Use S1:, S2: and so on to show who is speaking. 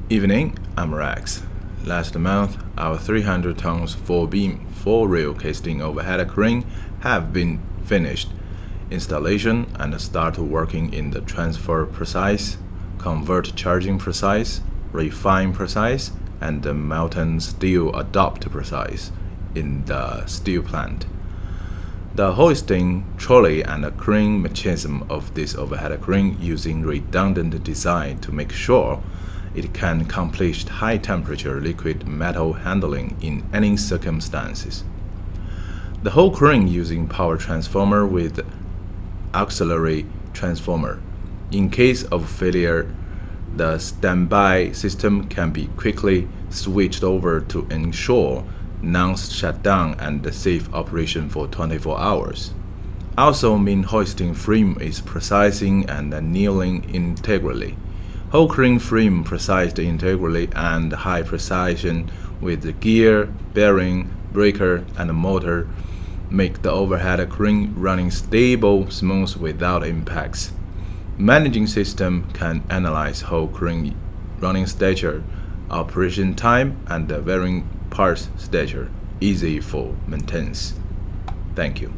S1: Evening, I'm Rex. Last month, our 300 tons 4-beam, 4-rail casting overhead crane have been finished. Installation and start working in the transfer process, convert charging process, refine process, and the molten steel adopt process in the steel plant. The hoisting, trolley, and crane mechanism of this overhead crane using redundant design to make sure it can accomplish high-temperature liquid metal handling in any circumstances. The whole crane using power transformer with auxiliary transformer. In case of failure, the standby system can be quickly switched over to ensure non-shutdown and safe operation for 24 hours. Also, main hoisting frame is precising and kneeling integrally. Whole crane frame precised integrally and high precision with the gear, bearing, breaker, and motor make the overhead crane running stable, smooth without impacts. Managing system can analyze whole crane running stature, operation time, and varying parts stature, easy for maintenance. Thank you.